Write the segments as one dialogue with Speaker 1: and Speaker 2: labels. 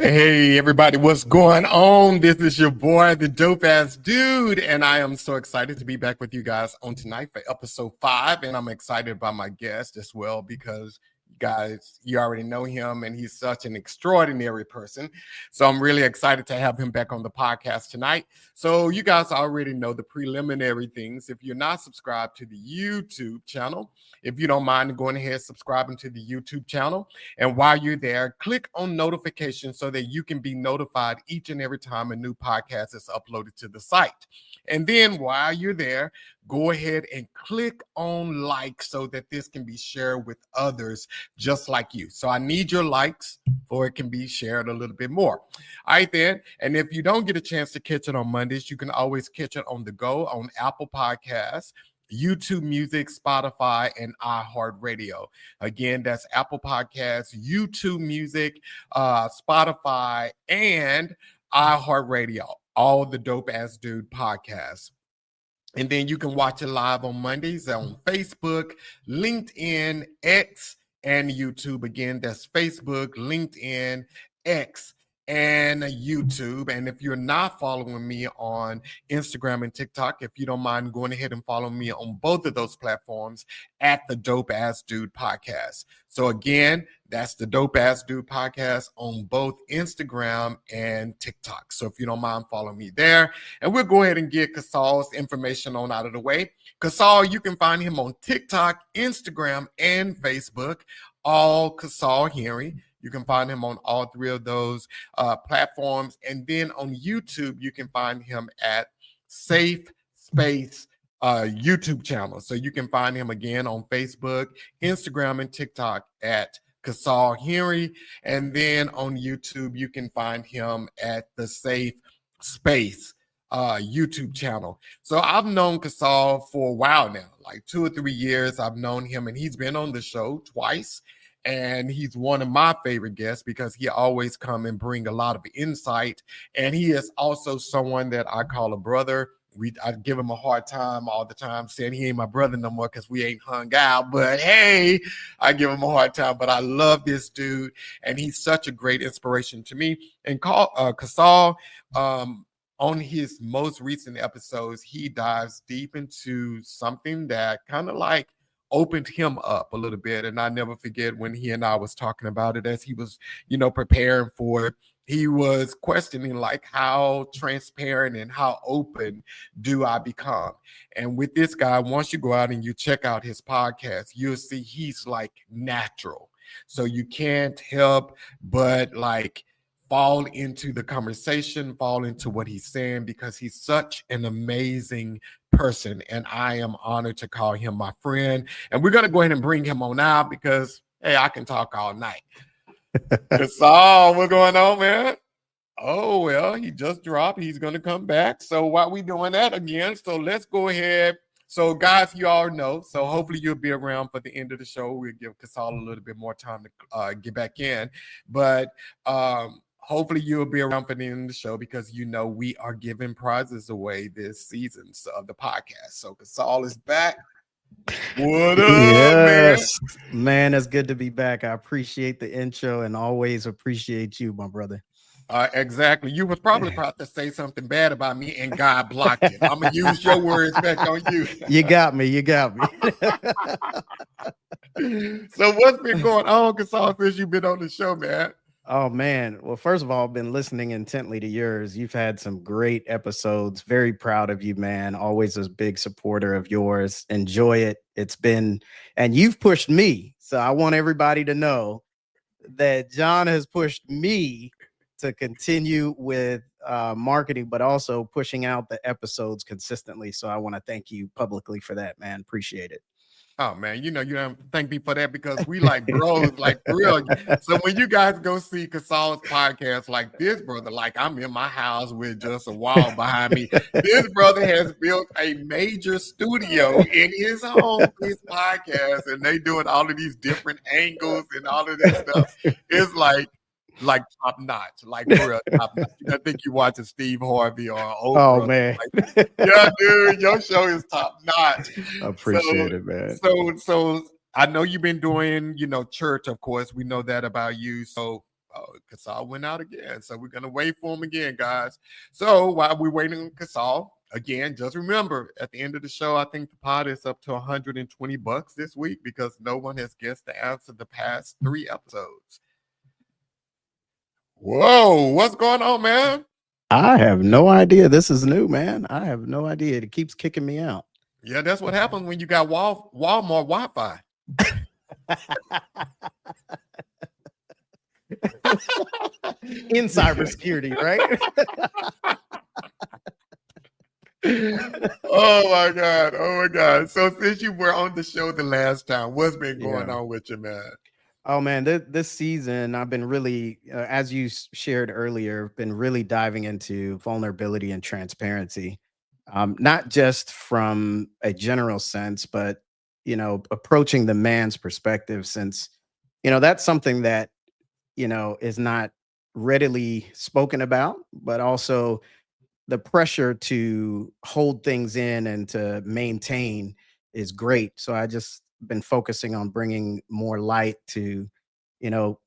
Speaker 1: Hey everybody, what's going on? This is your boy, the dope ass dude, and I am so excited to be back with you guys on tonight for episode 5. And I'm excited about my guest as well because guys, you already know him and he's such an extraordinary person. So I'm really excited to have him back on the podcast tonight. So you guys already know the preliminary things. If you're not subscribed to the YouTube channel, if you don't mind going ahead subscribing to the YouTube channel, and while you're there, click on notifications so that you can be notified each and every time a new podcast is uploaded to the site. And then while you're there, go ahead and click on like so that this can be shared with others just like you. So I need your likes for it can be shared a little bit more. All right, then. And if you don't get a chance to catch it on Mondays, you can always catch it on the go on Apple Podcasts, YouTube Music, Spotify, and iHeartRadio. Again, that's Apple Podcasts, YouTube Music, Spotify, and iHeartRadio. All the Dope Ass Dude podcasts. And then you can watch it live on Mondays on Facebook, LinkedIn, X, and YouTube. Again, that's Facebook, LinkedIn, X, and YouTube. And if you're not following me on Instagram and TikTok, if you don't mind going ahead and follow me on both of those platforms at the Dope Ass Dude Podcast. So again, that's the Dope Ass Dude Podcast on both Instagram and TikTok. So if you don't mind following me there, and we'll go ahead and get Casal's information on out of the way. Casal, you can find him on TikTok, Instagram, and Facebook, all Casal Henry. You can find him on all three of those platforms. And then on YouTube, you can find him at Safe Space YouTube channel. So you can find him again on Facebook, Instagram, and TikTok at Casal Henry. And then on YouTube, you can find him at the Safe Space YouTube channel. So I've known Casal for a while now, like 2 or 3 years. I've known him and he's been on the show twice. And he's one of my favorite guests because he always come and bring a lot of insight. And he is also someone that I call a brother. I give him a hard time all the time, saying he ain't my brother no more because we ain't hung out. But hey, I give him a hard time. But I love this dude, and he's such a great inspiration to me. And Casal, on his most recent episodes, he dives deep into something that kind of like opened him up a little bit. And I never forget when he and I was talking about it as he was, preparing for it. He was questioning like how transparent and how open do I become? And with this guy, once you go out and you check out his podcast, you'll see he's like natural. So you can't help but like fall into the conversation, fall into what he's saying because he's such an amazing person. And I am honored to call him my friend. And we're going to go ahead and bring him on now because, hey, I can talk all night. Casal, what's going on, man? Oh, well, he just dropped. He's going to come back. So while we doing that again, so let's go ahead. So guys, you all know, so hopefully you'll be around for the end of the show. We'll give Casal a little bit more time to get back in. But hopefully you'll be around for the end of the show because we are giving prizes away this season of the podcast. So Casal is back. What up,
Speaker 2: yes, man? It's good to be back. I appreciate the intro and always appreciate you, my brother.
Speaker 1: Exactly. You was probably about to say something bad about me and God blocked it. I'm going to use your words back on you.
Speaker 2: You got me.
Speaker 1: So what's been going on, Casal, since you've been on the show, man?
Speaker 2: Oh, man. Well, first of all, I've been listening intently to yours. You've had some great episodes. Very proud of you, man. Always a big supporter of yours. Enjoy it. And you've pushed me. So I want everybody to know that John has pushed me to continue with marketing, but also pushing out the episodes consistently. So I want to thank you publicly for that, man. Appreciate it.
Speaker 1: Oh man, you don't thank me for that because we like bros, like for real. So when you guys go see Casal's podcast, like this brother, like I'm in my house with just a wall behind me. This brother has built a major studio in his home for his podcast, and they doing all of these different angles and all of this stuff. It's like top notch, like for real top notch. I think you watching Steve Harvey or Oprah.
Speaker 2: Oh man,
Speaker 1: like, yeah, dude, your show is top notch.
Speaker 2: I appreciate it, man.
Speaker 1: So I know you've been doing, church. Of course, we know that about you. So Oh, Casal went out again. So we're going to wait for him again, guys. So while we're waiting on Casal, again, just remember at the end of the show, I think the pot is up to $120 this week because no one has guessed the answer the past 3 episodes. Whoa, what's going on, man?
Speaker 2: I have no idea. This is new, man. I have no idea. It keeps kicking me out.
Speaker 1: Yeah, that's what happens when you got Walmart Wi-Fi.
Speaker 2: In cybersecurity, right?
Speaker 1: Oh my God. So since you were on the show the last time, what's been going on with you, man?
Speaker 2: Oh man, this season I've been really, as you shared earlier, been really diving into vulnerability and transparency, not just from a general sense, but approaching the man's perspective, since that's something that is not readily spoken about, but also the pressure to hold things in and to maintain is great. So I just been focusing on bringing more light to,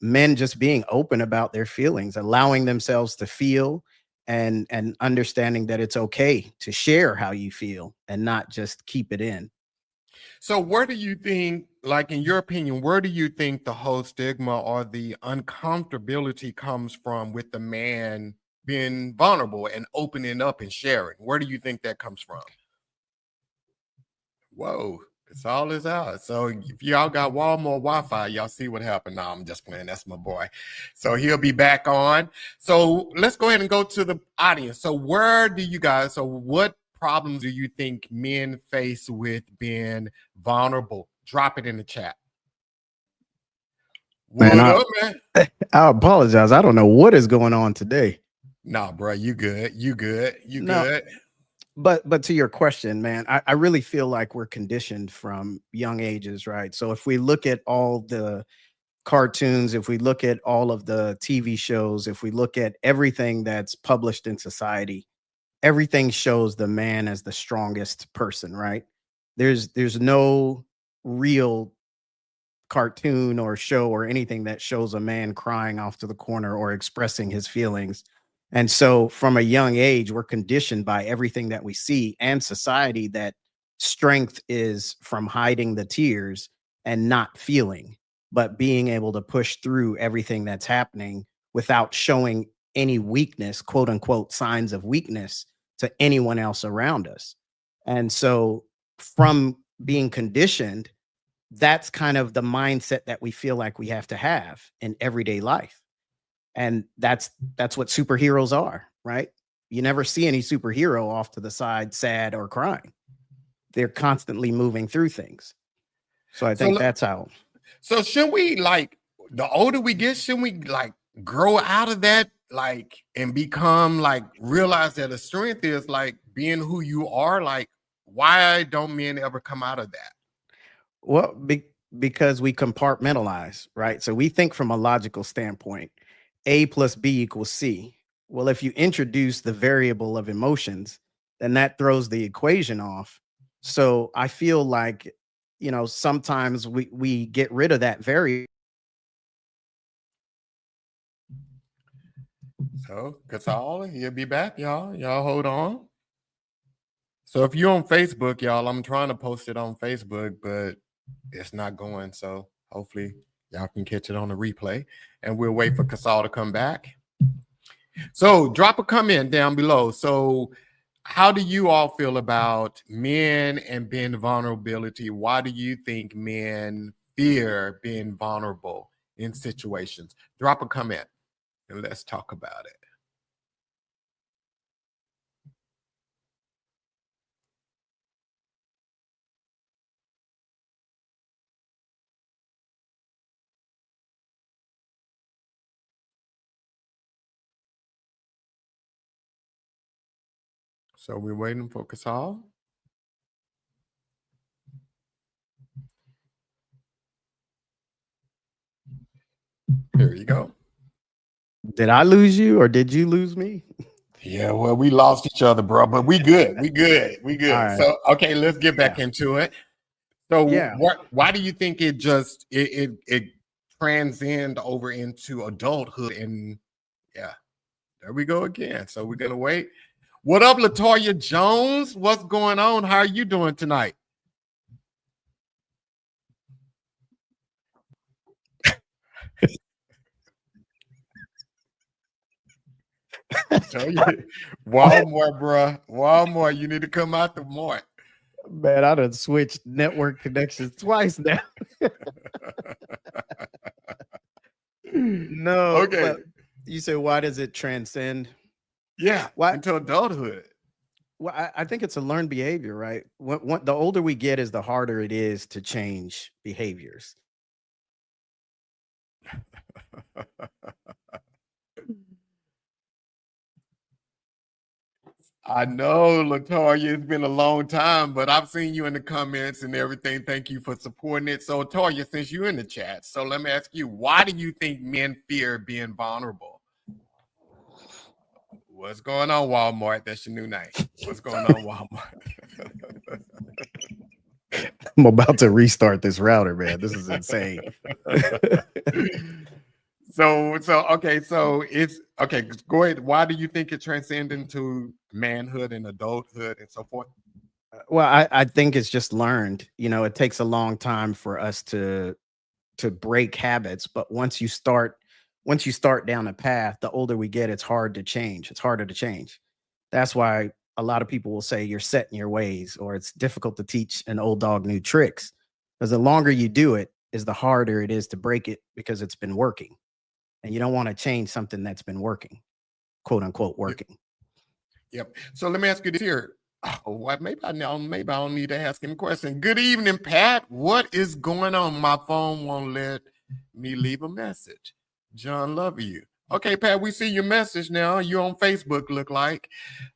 Speaker 2: men just being open about their feelings, allowing themselves to feel, and understanding that it's okay to share how you feel and not just keep it in.
Speaker 1: So where do you think, like in your opinion, where do you think the whole stigma or the uncomfortability comes from with the man being vulnerable and opening up and sharing? Where do you think that comes from? Whoa, it's all is out. So if y'all got Walmart Wi-Fi, y'all see what happened. No, I'm just playing. That's my boy. So he'll be back on. So let's go ahead and go to the audience. So what problems do you think men face with being vulnerable? Drop it in the chat.
Speaker 2: Man, I apologize. I don't know what is going on today.
Speaker 1: Nah, bro, you good. You good.
Speaker 2: But to your question, man, I really feel like we're conditioned from young ages, right? So if we look at all the cartoons, if we look at all of the TV shows, if we look at everything that's published in society, everything shows the man as the strongest person, right? There's no real cartoon or show or anything that shows a man crying off to the corner or expressing his feelings. And so from a young age, we're conditioned by everything that we see and society that strength is from hiding the tears and not feeling, but being able to push through everything that's happening without showing any weakness, quote unquote, signs of weakness to anyone else around us. And so from being conditioned, that's kind of the mindset that we feel like we have to have in everyday life. And that's what superheroes are, right? You never see any superhero off to the side sad or crying. They're constantly moving through things. So I think that's how.
Speaker 1: So should we, like, the older we get, should we like grow out of that, like, and become like, realize that a strength is like being who you are? Like, why don't men ever come out of that?
Speaker 2: Well, because we compartmentalize, right? So we think from a logical standpoint, A plus B equals C. Well, if you introduce the variable of emotions, then that throws the equation off. So I feel like, sometimes we get rid of that variable.
Speaker 1: So Casal, he'll be back, y'all. Y'all hold on. So if you're on Facebook, y'all, I'm trying to post it on Facebook, but it's not going. So hopefully y'all can catch it on the replay, and we'll wait for Casal to come back. So drop a comment down below. So how do you all feel about men and being vulnerability? Why do you think men fear being vulnerable in situations? Drop a comment and let's talk about it. So we're waiting for Casal. Here you go.
Speaker 2: Did I lose you or did you lose me?
Speaker 1: Yeah, well, we lost each other, bro, but we good. We good.
Speaker 2: Right.
Speaker 1: So, okay, let's get back into it. So
Speaker 2: Yeah.
Speaker 1: why do you think it transcend over into adulthood. And yeah, there we go again. So we're gonna wait. What up, Latoya Jones? What's going on? How are you doing tonight? Tell you, Walmart, bruh. Walmart, you need to come out the mart.
Speaker 2: Man, I done switched network connections twice now. No,
Speaker 1: Okay.
Speaker 2: but you said, why does it transcend?
Speaker 1: Yeah,
Speaker 2: Why?
Speaker 1: into adulthood.
Speaker 2: Well, I think it's a learned behavior, right? The older we get, is the harder it is to change behaviors.
Speaker 1: I know, Latoya, it's been a long time, but I've seen you in the comments and everything. Thank you for supporting it. So, Latoya, since you're in the chat, so let me ask you, why do you think men fear being vulnerable? What's going on, Walmart? That's your new name. What's going on, Walmart?
Speaker 2: I'm about to restart this router, man. This is insane.
Speaker 1: So okay, so it's okay. Go ahead. Why do you think it transcends into manhood and adulthood and so forth?
Speaker 2: Well, I think it's just learned. It takes a long time for us to break habits, but once you start down a path, the older we get, it's hard to change. It's harder to change. That's why a lot of people will say you're set in your ways, or it's difficult to teach an old dog new tricks. Because the longer you do it, is the harder it is to break it, because it's been working. And you don't want to change something that's been working, quote unquote working.
Speaker 1: Yep. So let me ask you this here. Oh, what? Maybe I don't need to ask him a question. Good evening, Pat. What is going on? My phone won't let me leave a message. John, love you. Okay, Pat, we see your message now. You on Facebook, look like.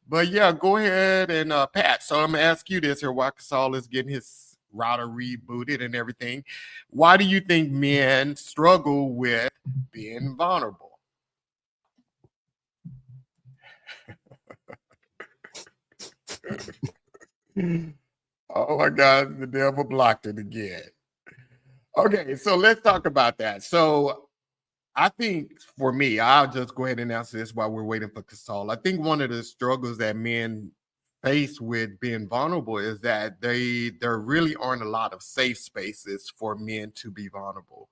Speaker 1: But yeah, go ahead and Pat. So I'm gonna ask you this here while Casal is getting his router rebooted and everything. Why do you think men struggle with being vulnerable? Oh my God, the devil blocked it again. Okay, so let's talk about that. So I think for me, I'll just go ahead and answer this while we're waiting for Casal. I think one of the struggles that men face with being vulnerable is that there really aren't a lot of safe spaces for men to be vulnerable.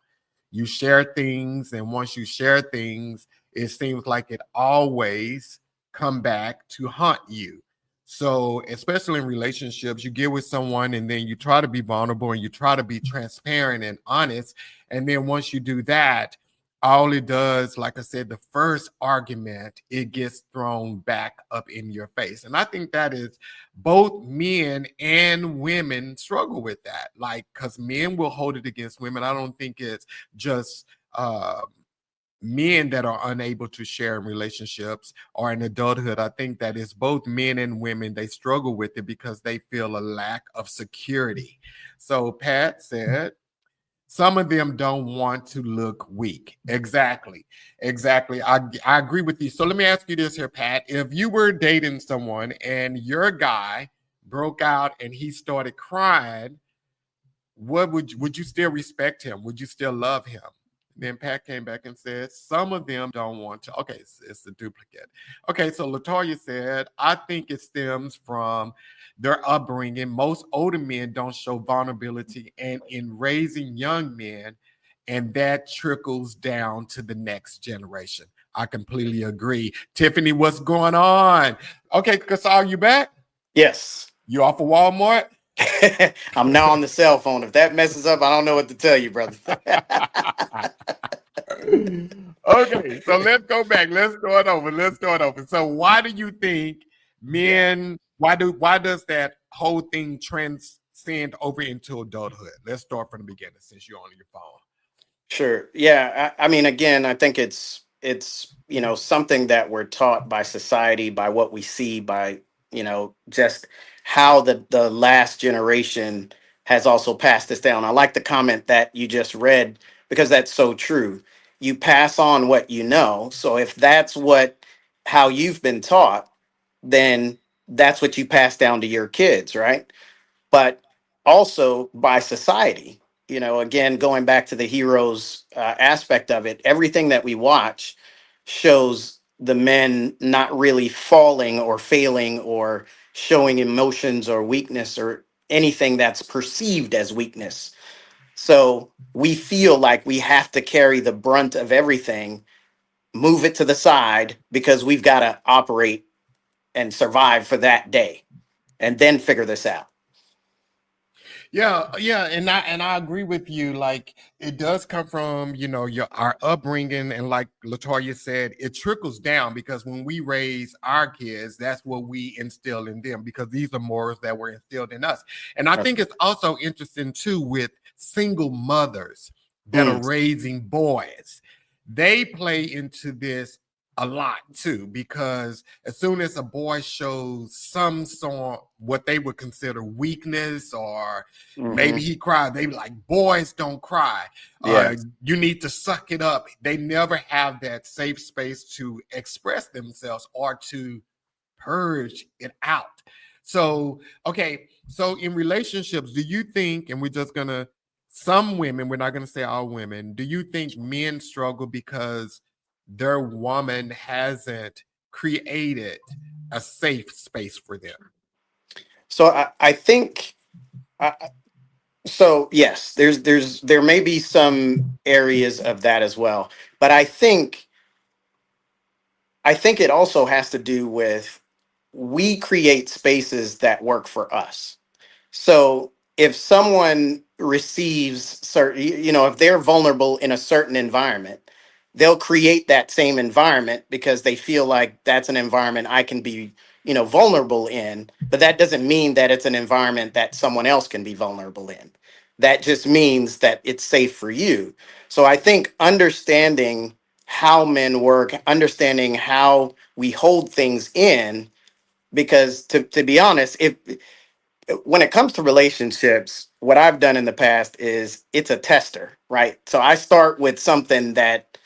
Speaker 1: You share things, and once you share things, it seems like it always come back to haunt you. So, especially in relationships, you get with someone and then you try to be vulnerable and you try to be transparent and honest. And then once you do that, all it does, like I said, the first argument, it gets thrown back up in your face. And I think that is both men and women struggle with that. Like, because men will hold it against women. I don't think it's just men that are unable to share in relationships or in adulthood. I think that it's both men and women. They struggle with it because they feel a lack of security. So Pat said, some of them don't want to look weak. Exactly. Exactly. I agree with you. So let me ask you this here, Pat. If you were dating someone and your guy broke out and he started crying, what would you still respect him? Would you still love him? Then Pat came back and said, some of them don't want to. Okay, it's a duplicate. Okay, so Latoya said, I think it stems from their upbringing. Most older men don't show vulnerability, and in raising young men, and that trickles down to the next generation. I completely agree. Tiffany, what's going on? Okay, Casal, you back?
Speaker 3: Yes.
Speaker 1: You off of Walmart?
Speaker 3: I'm now on the cell phone. If that messes up, I don't know what to tell you, brother.
Speaker 1: Okay, so let's go back. Let's start over. Let's start over. So why do you think men why does that whole thing transcend over into adulthood? Let's start from the beginning since you're on your phone.
Speaker 3: Sure. Yeah. I mean, again, I think it's something that we're taught by society, by what we see, by just how the last generation has also passed this down. I like the comment that you just read, because that's so true. You pass on what you know. So if that's how you've been taught, then that's what you pass down to your kids, right? But also by society. again, going back to the heroes aspect of it, everything that we watch shows the men not really falling or failing or showing emotions or weakness or anything that's perceived as weakness. So we feel like we have to carry the brunt of everything, move it to the side because we've got to operate and survive for that day and then figure this out.
Speaker 1: Yeah, and I agree with you. Like it does come from your our upbringing, and like Latoya said, it trickles down because when we raise our kids, that's what we instill in them because these are morals that were instilled in us. And I think it's also interesting too with single mothers that are
Speaker 3: Mm,
Speaker 1: raising boys. They play into this a lot too because as soon as a boy shows some sort what they would consider weakness or maybe
Speaker 3: hmm.
Speaker 1: he cried. They like, boys don't cry.
Speaker 3: Yeah.
Speaker 1: You need to suck it up. They never have that safe space to express themselves or to purge it out. So, okay. So in relationships, do you think, and we're just gonna, some women, we're not gonna say all women, do you think men struggle because their woman hasn't created a safe space for them?
Speaker 3: So I think so. Yes, there may be some areas of that as well, but I think it also has to do with we create spaces that work for us. So if someone receives certain, if they're vulnerable in a certain environment, they'll create that same environment because they feel like that's an environment I can be, vulnerable in. But that doesn't mean that it's an environment that someone else can be vulnerable in. That just means that it's safe for you. So I think understanding how men work, understanding how we hold things in, because to be honest, if when it comes to relationships, what I've done in the past is it's a tester, right? So I start with something that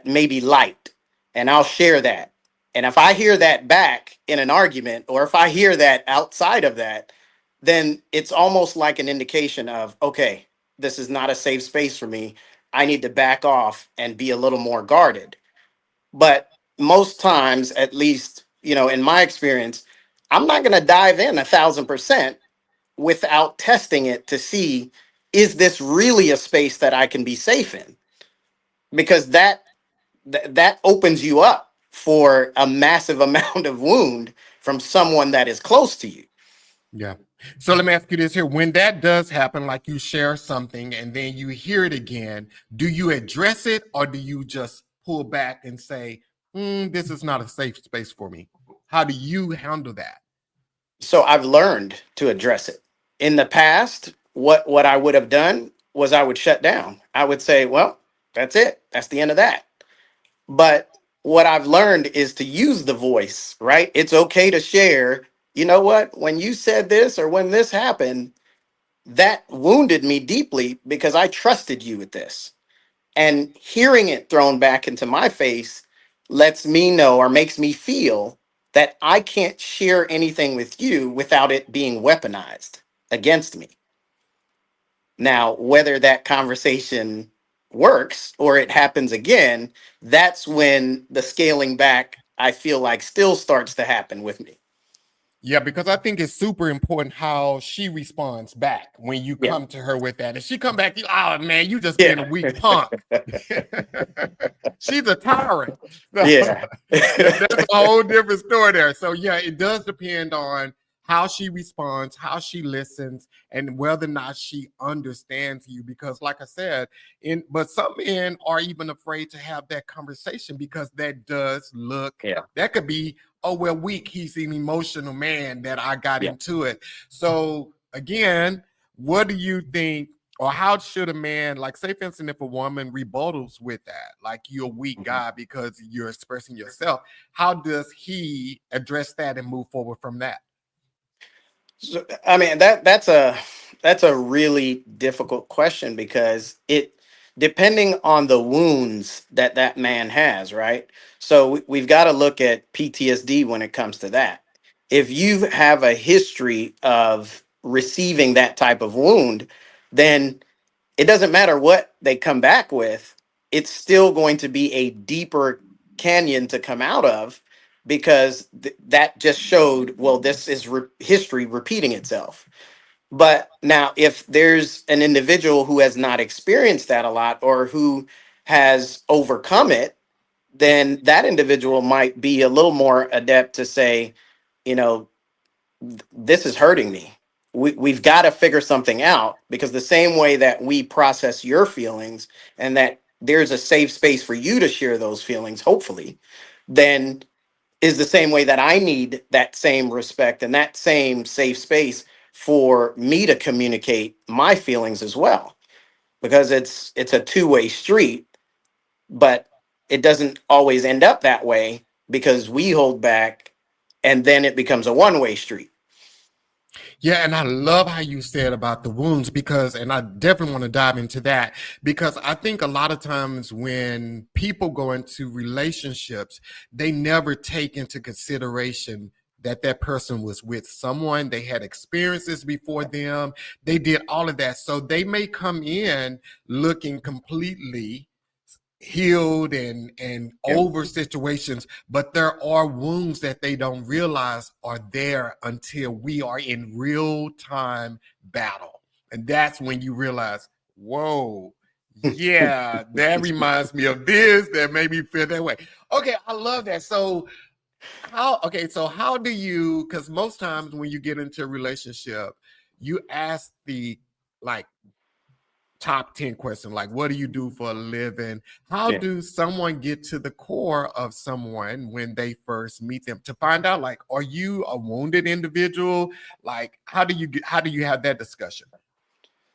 Speaker 3: may be light, and I'll share that. And if I hear that back in an argument, or if I hear that outside of that, then it's almost like an indication of, okay, this is not a safe space for me. I need to back off and be a little more guarded. But most times, at least, in my experience, I'm not going to dive in 1,000% without testing it to see, is this really a space that I can be safe in? Because that opens you up for a massive amount of wound from someone that is close to you.
Speaker 1: Yeah. So let me ask you this here. When that does happen, like you share something and then you hear it again, do you address it or do you just pull back and say, this is not a safe space for me? How do you handle that?
Speaker 3: So I've learned to address it. In the past, what I would have done was I would shut down. I would say, well, that's it. That's the end of that. But what I've learned is to use the voice, right? It's okay to share. You know what? When you said this or when this happened, that wounded me deeply because I trusted you with this. And hearing it thrown back into my face lets me know or makes me feel that I can't share anything with you without it being weaponized against me. Now, whether that conversation works or it happens again, that's when the scaling back, I feel like, still starts to happen with me.
Speaker 1: Yeah, because I think it's super important how she responds back when you
Speaker 3: Yeah.
Speaker 1: come to her with that. If she come back, oh man, you just being a
Speaker 3: Yeah.
Speaker 1: weak punk. She's a tyrant. So,
Speaker 3: Yeah.
Speaker 1: yeah, that's a whole different story there. So yeah, it does depend on how she responds, how she listens, and whether or not she understands you. Because, like I said, but some men are even afraid to have that conversation because that does look
Speaker 3: Yeah.
Speaker 1: that could be, oh well, weak. He's an emotional man that I got
Speaker 3: Yeah.
Speaker 1: into it. So again, what do you think? Or how should a man, like, say, for instance, if a woman rebuttals with that, like you're a weak
Speaker 3: Mhm.
Speaker 1: guy because you're expressing yourself, how does he address that and move forward from that?
Speaker 3: So, I mean, that's a really difficult question because it depending on the wounds that man has, right? So we've got to look at PTSD when it comes to that. If you have a history of receiving that type of wound, then it doesn't matter what they come back with, it's still going to be a deeper canyon to come out of, because that just showed, well, this is history repeating itself. But now, if there's an individual who has not experienced that a lot, or who has overcome it, then that individual might be a little more adept to say, you know, this is hurting me. We've got to figure something out, because the same way that we process your feelings, and that there's a safe space for you to share those feelings, hopefully, then is the same way that I need that same respect and that same safe space for me to communicate my feelings as well, because it's a two-way street. But it doesn't always end up that way, because we hold back, and then it becomes a one-way street.
Speaker 1: Yeah, and I love how you said about the wounds, because, and I definitely want to dive into that, because I think a lot of times when people go into relationships, they never take into consideration that that person was with someone, they had experiences before them, they did all of that. So they may come in looking completely healed and
Speaker 3: Yeah.
Speaker 1: over situations, but there are wounds that they don't realize are there until we are in real time battle. And that's when you realize, whoa, yeah, that reminds me of this, that made me feel that way. Okay, I love that. So how do you, because most times when you get into a relationship, you ask the like top 10 question, like what do you do for a living? How
Speaker 3: Yeah.
Speaker 1: do someone get to the core of someone when they first meet them, to find out, like, are you a wounded individual? Like, how do you have that discussion?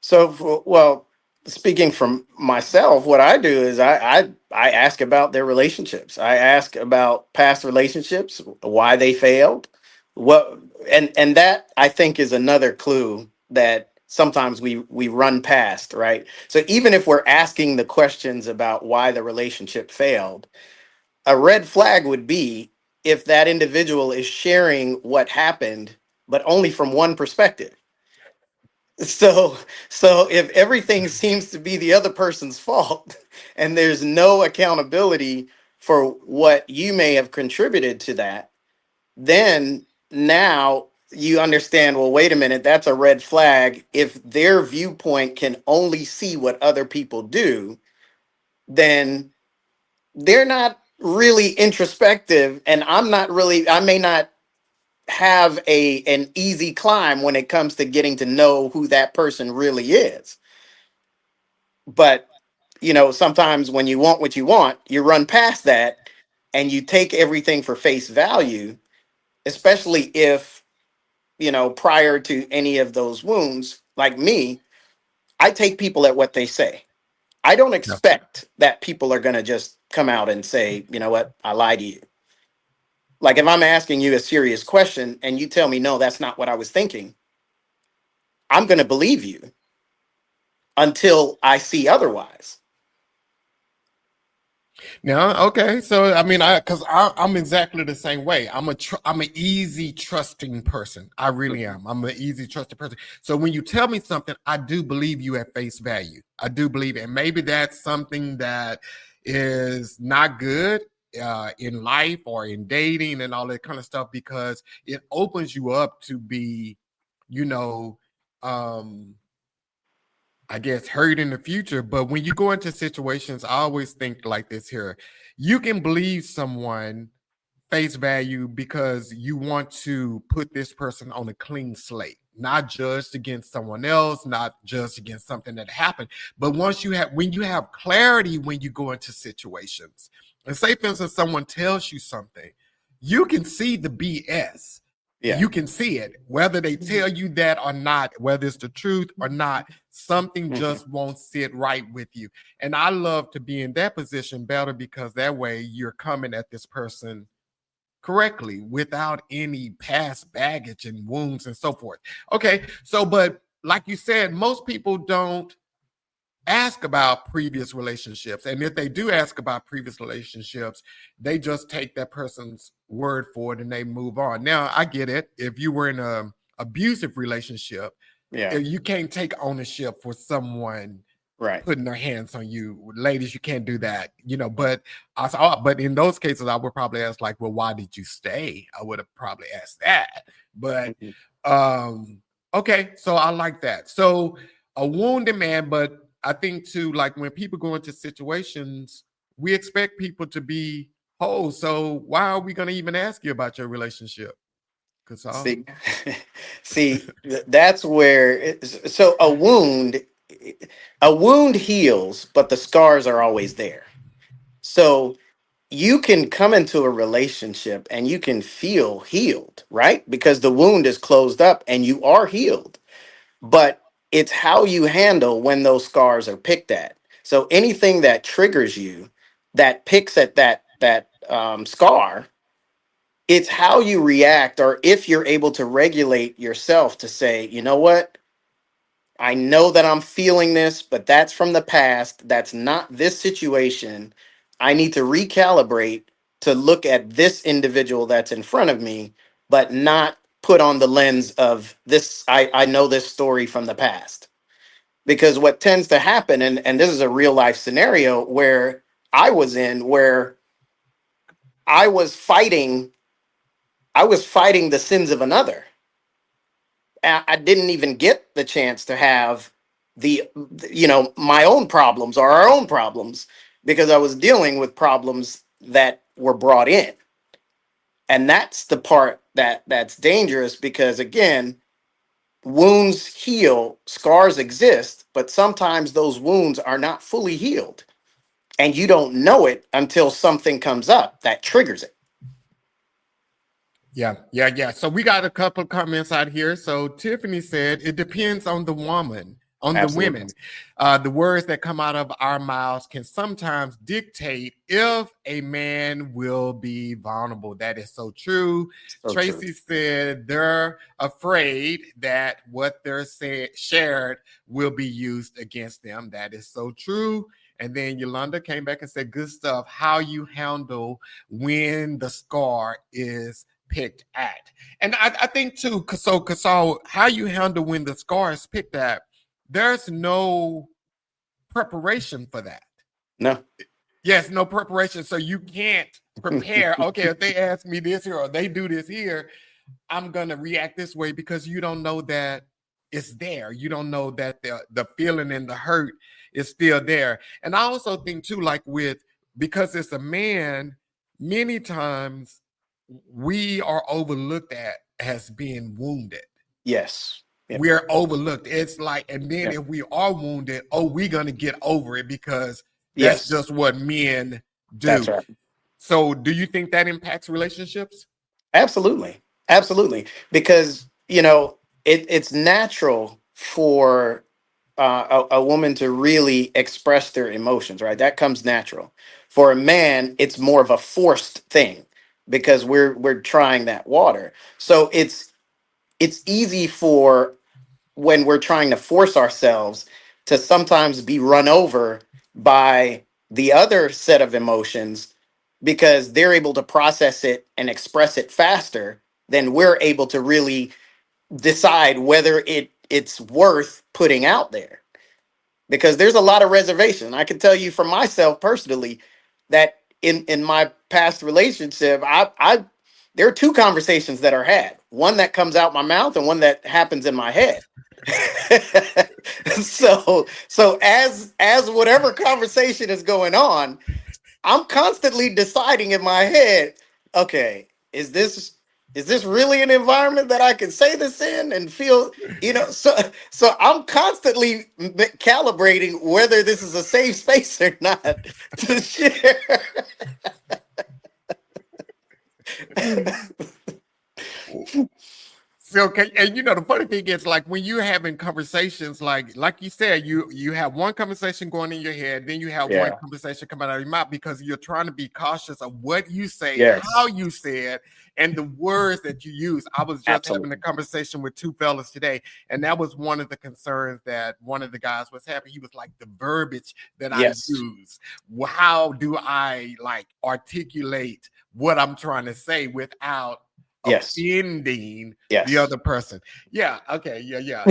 Speaker 3: So, well, speaking from myself, what I do is I ask about their relationships. I ask about past relationships, why they failed, what, and that, I think, is another clue that sometimes we run past, right? So even if we're asking the questions about why the relationship failed, a red flag would be if that individual is sharing what happened, but only from one perspective. So, so if everything seems to be the other person's fault, and there's no accountability for what you may have contributed to that, then now you understand, well, wait a minute, that's a red flag. If their viewpoint can only see what other people do, then they're not really introspective, and I may not have an easy climb when it comes to getting to know who that person really is. But sometimes when you want what you want, you run past that, and you take everything for face value, especially if, prior to any of those wounds, like me, I take people at what they say. I don't
Speaker 1: Yeah.
Speaker 3: expect that people are going to just come out and say, you know what, I lied to you. Like, if I'm asking you a serious question and you tell me, no, that's not what I was thinking, I'm going to believe you until I see otherwise.
Speaker 1: Now, okay, so I mean, I'm exactly the same way. I'm an easy trusting person. I really am. I'm an easy trusting person. So when you tell me something, I do believe you at face value. I do believe it. And maybe that's something that is not good in life or in dating and all that kind of stuff, because it opens you up to be, you know, um I guess, hurt in the future. But when you go into situations, I always think like this here. You can believe someone face value because you want to put this person on a clean slate, not judged against someone else, not judged against something that happened. But when you have clarity, when you go into situations, and say, for instance, someone tells you something, you can see the BS.
Speaker 3: Yeah.
Speaker 1: You can see it, whether they tell you that or not, whether it's the truth or not, something
Speaker 3: Mhm.
Speaker 1: just won't sit right with you. And I love to be in that position better, because that way you're coming at this person correctly without any past baggage and wounds and so forth. Okay, so but like you said, most people don't ask about previous relationships. And if they do ask about previous relationships, they just take that person's word for it and they move on. Now, I get it. If you were in an abusive relationship,
Speaker 3: Yeah.
Speaker 1: you can't take ownership for someone
Speaker 3: Right.
Speaker 1: putting their hands on you. Ladies, you can't do that, you know. But but in those cases, I would probably ask, like, well, why did you stay? I would have probably asked that. But okay, so I like that. So a wounded man, but I think too, like when people go into situations, we expect people to be whole. So why are we gonna even ask you about your relationship? Casal?
Speaker 3: See, that's where so a wound heals, but the scars are always there. So you can come into a relationship and you can feel healed, right? Because the wound is closed up and you are healed. But it's how you handle when those scars are picked at. So anything that triggers you, that picks at that scar, it's how you react, or if you're able to regulate yourself to say, you know what, I know that I'm feeling this, but that's from the past. That's not this situation. I need to recalibrate to look at this individual that's in front of me, but not put on the lens of this. I know this story from the past. Because what tends to happen, and this is a real life scenario where I was in, where I was fighting, I was fighting the sins of another. I didn't even get the chance to have my own problems or our own problems, because I was dealing with problems that were brought in. And that's the part that's dangerous, because again, wounds heal, scars exist, but sometimes those wounds are not fully healed. And you don't know it until something comes up that triggers it.
Speaker 1: Yeah. So we got a couple comments out here. So Tiffany said, it depends on the woman, on the
Speaker 3: Absolutely.
Speaker 1: women. The words that come out of our mouths can sometimes dictate if a man will be vulnerable. That is so true.
Speaker 3: So true.
Speaker 1: Tracy said they're afraid that what they're shared will be used against them. That is so true. And then Yolanda came back and said, good stuff. How you handle when the scar is picked at. And I think too, so how you handle when the scar is picked at, there's no preparation for that.
Speaker 3: No.
Speaker 1: Yes, no preparation. So you can't prepare. Okay, if they ask me this here or they do this here, I'm gonna react this way, because you don't know that it's there. You don't know that the feeling and the hurt is still there. And I also think too, like because it's a man, many times we are overlooked at as being wounded.
Speaker 3: Yes. Yep.
Speaker 1: We're overlooked. It's like, and then
Speaker 3: Yep.
Speaker 1: if we are wounded, we're gonna get over it, because that's
Speaker 3: Yes.
Speaker 1: just what men
Speaker 3: That's
Speaker 1: do.
Speaker 3: right.
Speaker 1: So do you think that impacts relationships?
Speaker 3: Absolutely. Absolutely. Because, it's natural for a woman to really express their emotions, right? That comes natural. For a man, it's more of a forced thing, because we're trying that water. So it's easy for, when we're trying to force ourselves, to sometimes be run over by the other set of emotions, because they're able to process it and express it faster than we're able to really decide whether it's worth putting out there. Because there's a lot of reservation. I can tell you from myself personally that in my past relationship, I there are two conversations that are had. One that comes out my mouth and one that happens in my head. So as whatever conversation is going on, I'm constantly deciding in my head, okay, is this really an environment that I can say this in and feel, so I'm constantly calibrating whether this is a safe space or not to share.
Speaker 1: So, okay, and the funny thing is, like when you're having conversations, like you said, you have one conversation going in your head, then you have one
Speaker 3: Yeah.
Speaker 1: conversation coming out of your mouth, because you're trying to be cautious of what you say, how
Speaker 3: Yes.
Speaker 1: you say it, and the words that you use. I was just having a
Speaker 3: Absolutely.
Speaker 1: conversation with two fellas today, and that was one of the concerns that one of the guys was having. He was like, the verbiage that I
Speaker 3: Yes.
Speaker 1: use, how do I like articulate what I'm trying to say without
Speaker 3: Yes.
Speaker 1: offending the
Speaker 3: Yes.
Speaker 1: other person. Yeah. Okay. Yeah. Yeah.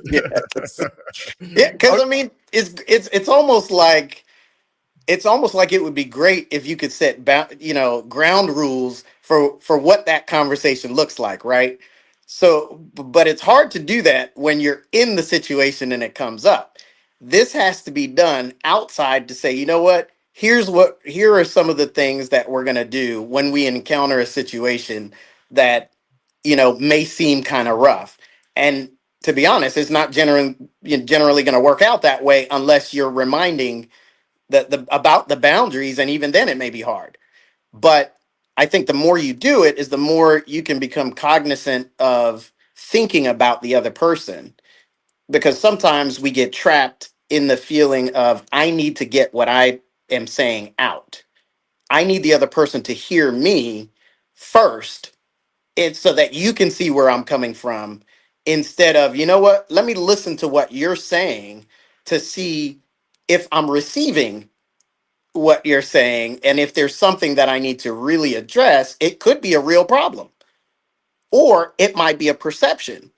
Speaker 3: Yes. Yeah, because I mean, it's almost like it would be great if you could set ground rules for what that conversation looks like, right? So but it's hard to do that when you're in the situation and it comes up. This has to be done outside to say, you know what, here are some of the things that we're going to do when we encounter a situation that may seem kind of rough. And to be honest, it's not generally going to work out that way unless you're reminding about the boundaries, and even then it may be hard. But I think the more you do it is the more you can become cognizant of thinking about the other person, because sometimes we get trapped in the feeling of I need to get what I am saying out. I need the other person to hear me first, it's so that you can see where I'm coming from, instead of, you know what, let me listen to what you're saying to see if I'm receiving what you're saying, and if there's something that I need to really address. It could be a real problem, or it might be a perception,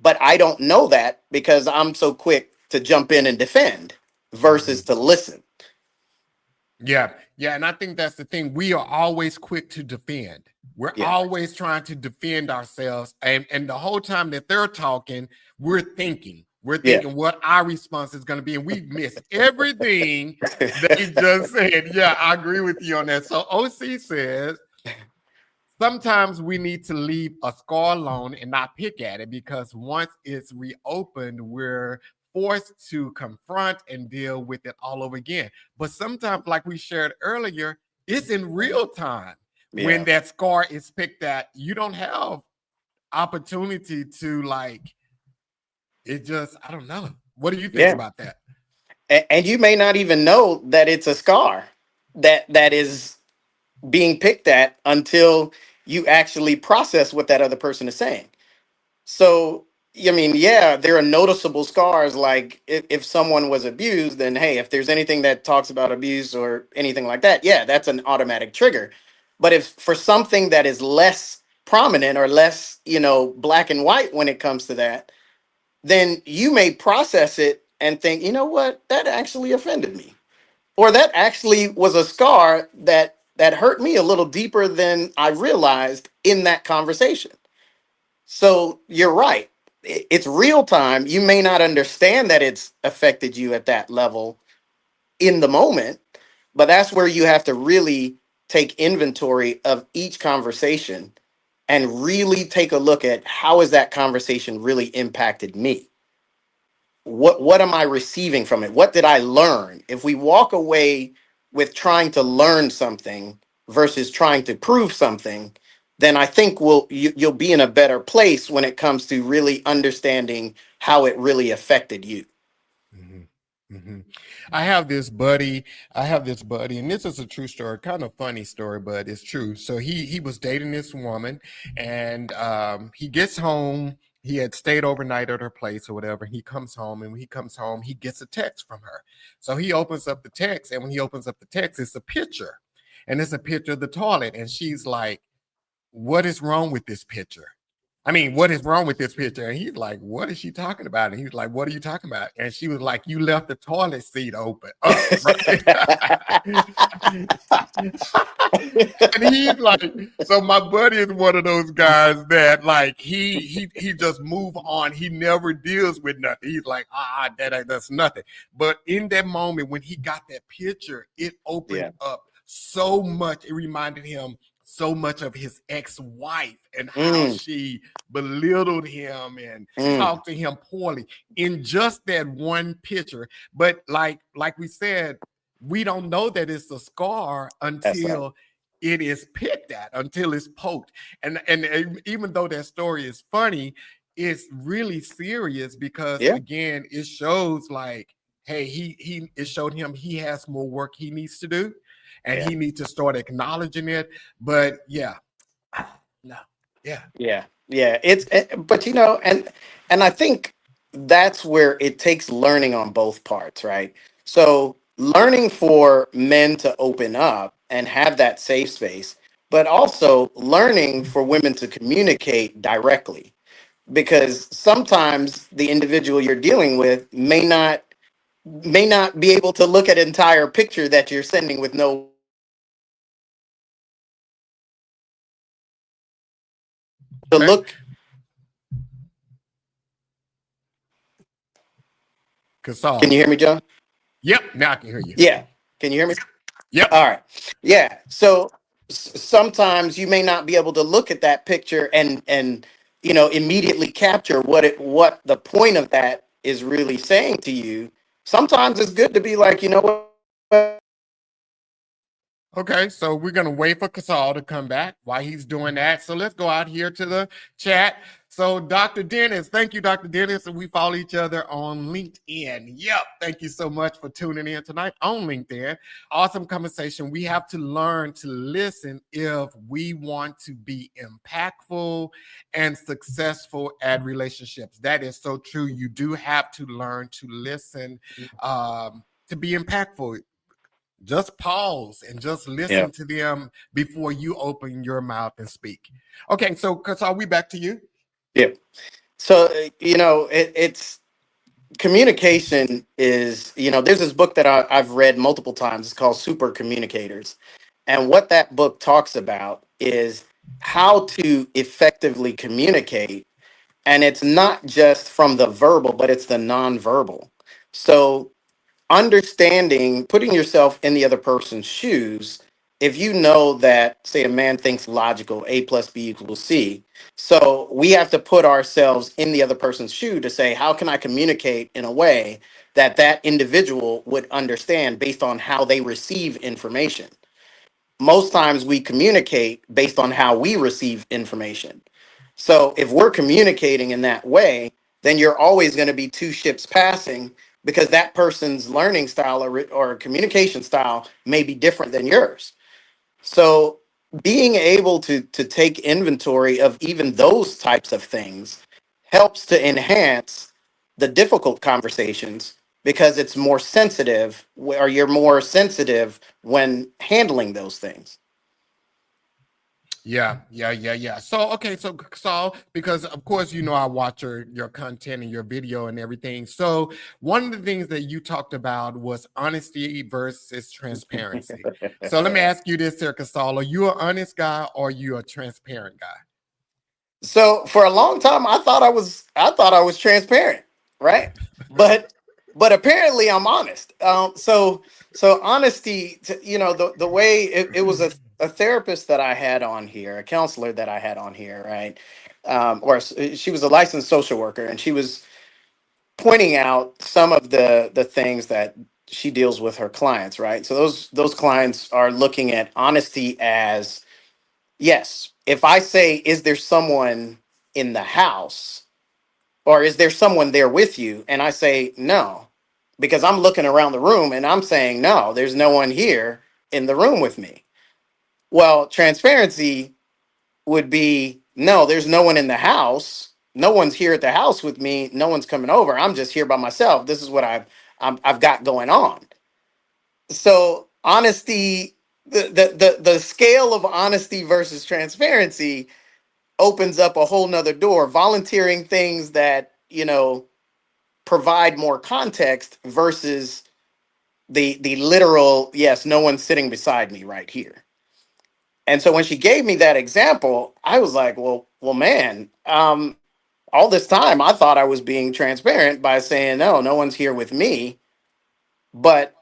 Speaker 3: but I don't know that because I'm so quick to jump in and defend versus
Speaker 1: Mhm.
Speaker 3: to listen.
Speaker 1: Yeah, yeah, and I think that's the thing. We are always quick to defend. We're
Speaker 3: Yeah.
Speaker 1: always trying to defend ourselves, and the whole time that they're talking, we're thinking. We're
Speaker 3: Yeah.
Speaker 1: thinking what our response is going to be, and we miss everything they just said. Yeah, I agree with you on that. So OC says sometimes we need to leave a scar alone and not pick at it, because once it's reopened, we're forced to confront and deal with it all over again. But sometimes, like we shared earlier, it's in real time when
Speaker 3: Yeah.
Speaker 1: that scar is picked at. You don't have opportunity to it. Just, I don't know. What do you think
Speaker 3: Yeah.
Speaker 1: about that?
Speaker 3: And you may not even know that it's a scar that is being picked at until you actually process what that other person is saying. So, I mean, yeah, there are noticeable scars. Like if someone was abused, then hey, if there's anything that talks about abuse or anything like that, yeah, that's an automatic trigger. But if for something that is less prominent or less, black and white when it comes to that, then you may process it and think, you know what, that actually offended me, or that actually was a scar that hurt me a little deeper than I realized in that conversation. So you're right. It's real time. You may not understand that it's affected you at that level in the moment, but that's where you have to really take inventory of each conversation and really take a look at how has that conversation really impacted me. What am I receiving from it? What did I learn? If we walk away with trying to learn something versus trying to prove something, then I think you'll be in a better place when it comes to really understanding how it really affected you.
Speaker 1: Mhm. Mhm. I have this buddy. I have this buddy, and this is a true story, kind of funny story, but it's true. So he was dating this woman, and he gets home. He had stayed overnight at her place or whatever. He comes home, and when he comes home, he gets a text from her. So he opens up the text, and when he opens up the text, it's a picture, and it's a picture of the toilet, and she's like, "What is wrong with this picture? I mean, what is wrong with this picture?" And he's like, "What is she talking about?" And he's like, "What are you talking about?" And she was like, "You left the toilet seat open up, right?" And he's like, so my buddy is one of those guys that like he just move on. He never deals with nothing. He's like, that's nothing. But in that moment when he got that picture, it opened
Speaker 3: Yeah.
Speaker 1: up so much. It reminded him so much of his ex-wife and how
Speaker 3: Mm,
Speaker 1: she belittled him and
Speaker 3: mm,
Speaker 1: talked to him poorly in just that one picture. But like we said, we don't know that it's a scar
Speaker 3: that's right.
Speaker 1: until it is picked at, until it's poked. And even though that story is funny, it's really serious, because
Speaker 3: Yeah.
Speaker 1: again, it shows like, hey, he it showed him he has more work he needs to do, and
Speaker 3: Yeah.
Speaker 1: he needs to start acknowledging it. But yeah, no, yeah.
Speaker 3: Yeah. Yeah. But and I think that's where it takes learning on both parts, right? So learning for men to open up and have that safe space, but also learning for women to communicate directly, because sometimes the individual you're dealing with may not be able to look at an entire picture that you're sending with no to
Speaker 1: Okay.
Speaker 3: look. Can
Speaker 1: Casal.
Speaker 3: you hear me, John?
Speaker 1: Yep. Now I can hear you.
Speaker 3: Yeah. Can you hear me?
Speaker 1: Yep.
Speaker 3: All right. Yeah. So sometimes you may not be able to look at that picture and immediately capture what the point of that is really saying to you. Sometimes it's good to be like, what?
Speaker 1: Okay, so we're gonna wait for Casal to come back while he's doing that. So let's go out here to the chat. So Dr. Dennis, thank you, Dr. Dennis, and we follow each other on LinkedIn. Yep, thank you so much for tuning in tonight on LinkedIn. Awesome conversation. We have to learn to listen if we want to be impactful and successful at relationships. That is so true. You do have to learn to listen to be impactful. Just pause and just
Speaker 3: Yeah.
Speaker 1: listen to them before you open your mouth and speak. Okay, so Kasar, we back to you.
Speaker 3: Yeah. So, it's communication is, there's this book that I've read multiple times. It's called Super Communicators. And what that book talks about is how to effectively communicate. And it's not just from the verbal, but it's the nonverbal. So understanding, putting yourself in the other person's shoes, if you know that, say, a man thinks logical, A plus B equals C. So we have to put ourselves in the other person's shoe to say, how can I communicate in a way that that individual would understand based on how they receive information? Most times we communicate based on how we receive information. So if we're communicating in that way, then you're always going to be two ships passing, because that person's learning style or communication style may be different than yours. So being able to take inventory of even those types of things helps to enhance the difficult conversations, because it's more sensitive, or you're more sensitive when handling those things.
Speaker 1: Yeah. So okay, so because of course I watch your content and your video and everything. So one of the things that you talked about was honesty versus transparency. So let me ask you this here, Casal. Are you an honest guy or are you a transparent guy?
Speaker 3: So for a long time, I thought I was transparent, right? But apparently I'm honest. So honesty, the way it was a therapist that I had on here, a counselor that I had on here, right? She was a licensed social worker, and she was pointing out some of the things that she deals with her clients, right? So those clients are looking at honesty as, yes, if I say, is there someone in the house, or is there someone there with you? And I say, no, because I'm looking around the room and I'm saying, no, there's no one here in the room with me. Well, transparency would be, no, there's no one in the house. No one's here at the house with me. No one's coming over. I'm just here by myself. This is what I've got going on. So honesty, the scale of honesty versus transparency opens up a whole nother door. Volunteering things that provide more context versus the literal, yes, no one's sitting beside me right here. And so when she gave me that example, I was like, well, man, all this time I thought I was being transparent by saying, no one's here with me, but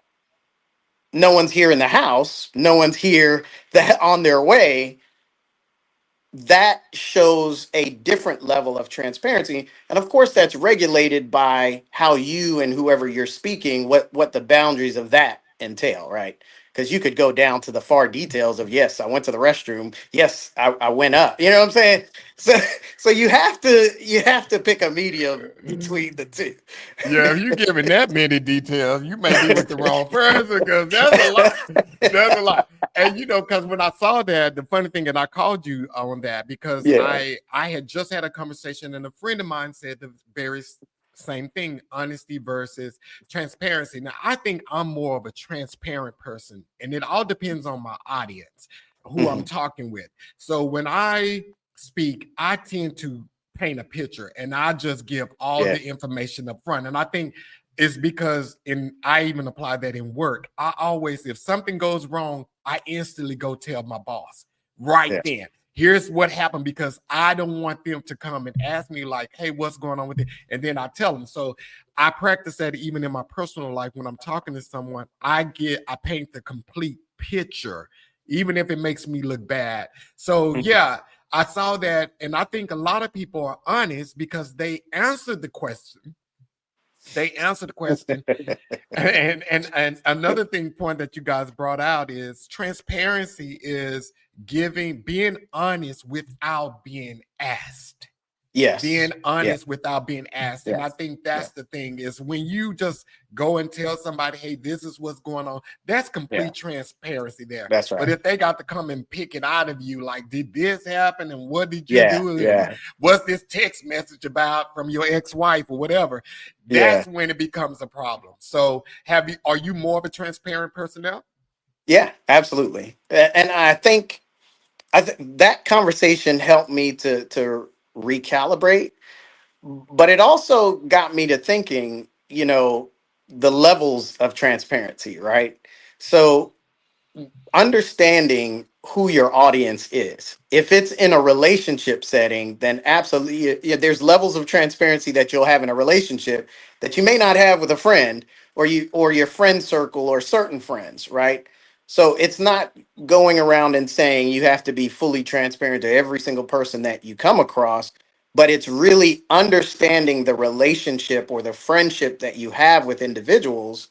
Speaker 3: no one's here in the house, no one's here that on their way. That shows a different level of transparency, and of course that's regulated by how you and whoever you're speaking, what the boundaries of that entail, right? Because you could go down to the far details of, yes, I went to the restroom, yes, I went up, you know what I'm saying? So you have to pick a medium between the two.
Speaker 1: Yeah, if you giving that many details, you may be with the wrong person because that's a lot. That's a lot. And because when I saw that, the funny thing, and I called you on that because
Speaker 3: Yeah.
Speaker 1: I had just had a conversation, and a friend of mine said the very same thing: honesty versus transparency. Now, I think I'm more of a transparent person, and it all depends on my audience. who I'm talking with. So when I speak, I tend to paint a picture and I just give all
Speaker 3: Yeah.
Speaker 1: the information up front. And I think it's because I even apply that in work. I always, if something goes wrong, I instantly go tell my boss right
Speaker 3: Yeah.
Speaker 1: then. Here's what happened, because I don't want them to come and ask me like, hey, what's going on with it? And then I tell them. So I practice that even in my personal life. When I'm talking to someone, I paint the complete picture, even if it makes me look bad. So yeah, I saw that. And I think a lot of people are honest because they answered the question. They answered the question. And another point that you guys brought out is transparency is being honest without being asked. Being
Speaker 3: Yes. Yeah.
Speaker 1: honest without being asked. And
Speaker 3: Yeah.
Speaker 1: I think
Speaker 3: Yeah.
Speaker 1: that's the thing, is when you just go and tell somebody, hey, this is what's going on, that's
Speaker 3: Yeah.
Speaker 1: complete transparency there.
Speaker 3: That's
Speaker 1: But
Speaker 3: right.
Speaker 1: if they got to come and pick it out of you, like, did this happen? And what did you
Speaker 3: Yeah.
Speaker 1: do? And
Speaker 3: Yeah.
Speaker 1: what's this text message about from your ex-wife or whatever?
Speaker 3: Yeah.
Speaker 1: That's when it becomes a problem. So are you more of a transparent person now?
Speaker 3: Yeah. Absolutely. And that conversation helped me to recalibrate, but it also got me to thinking, the levels of transparency, right? So understanding who your audience is. If it's in a relationship setting, then absolutely, yeah, there's levels of transparency that you'll have in a relationship that you may not have with a friend, or your friend circle or certain friends, right? So it's not going around and saying you have to be fully transparent to every single person that you come across, but it's really understanding the relationship or the friendship that you have with individuals,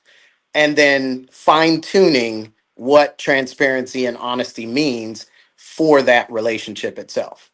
Speaker 3: and then fine tuning what transparency and honesty means for that relationship itself.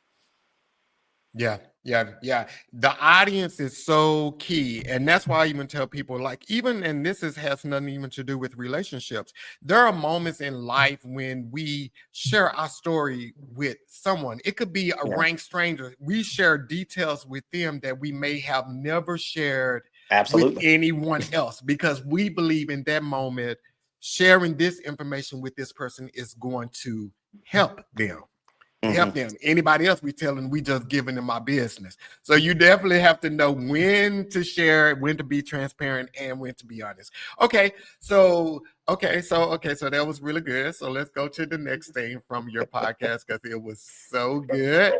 Speaker 1: Yeah, yeah. The audience is so key. And that's why I even tell people, like, even, and has nothing even to do with relationships. There are moments in life when we share our story with someone. It could be a
Speaker 3: Yeah,
Speaker 1: rank stranger. We share details with them that we may have never shared with
Speaker 3: absolutely.
Speaker 1: anyone else, because we believe in that moment, sharing this information with this person is going to help them.
Speaker 3: Hmm.
Speaker 1: Help them. Anybody else, we telling, we just giving them my business. So you definitely have to know when to share, when to be transparent, and when to be honest. So that was really good. So let's go to the next thing from your podcast, because it was so good.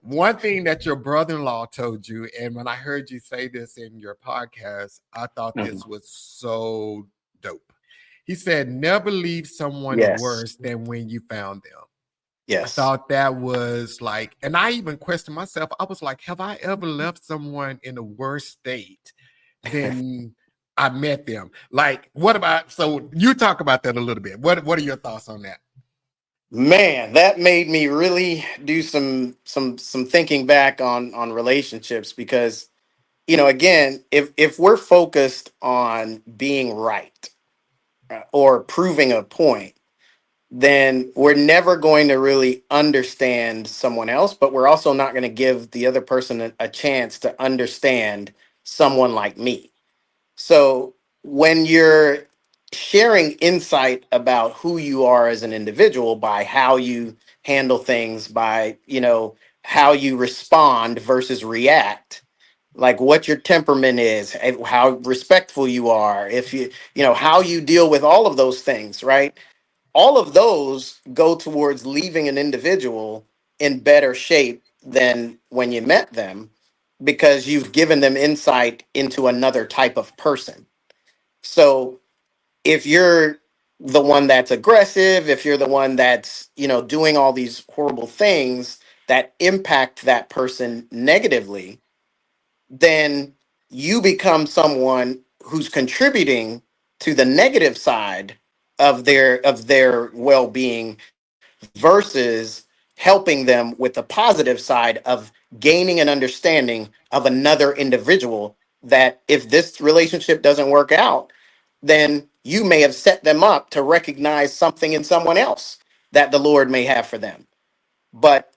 Speaker 1: One thing that your brother-in-law told you, and when I heard you say this in your podcast, I thought
Speaker 3: Hmm.
Speaker 1: this was so dope. He said, never leave someone
Speaker 3: Yes.
Speaker 1: worse than when you found them. I
Speaker 3: Yes.
Speaker 1: thought that was like, and I even questioned myself. I was like, have I ever left someone in a worse state than I met them? Like, what about, so you talk about that a little bit. What are your thoughts on that?
Speaker 3: Man, that made me really do some thinking back on relationships, because again, if we're focused on being right, or proving a point, then we're never going to really understand someone else, but we're also not going to give the other person a chance to understand someone like me. So when you're sharing insight about who you are as an individual by how you handle things, by, how you respond versus react, like what your temperament is, how respectful you are, if how you deal with all of those things, right? All of those go towards leaving an individual in better shape than when you met them, because you've given them insight into another type of person. So if you're the one that's aggressive, if you're the one that's, doing all these horrible things that impact that person negatively, then you become someone who's contributing to the negative side of their well-being, versus helping them with the positive side of gaining an understanding of another individual, that if this relationship doesn't work out, then you may have set them up to recognize something in someone else that the Lord may have for them. But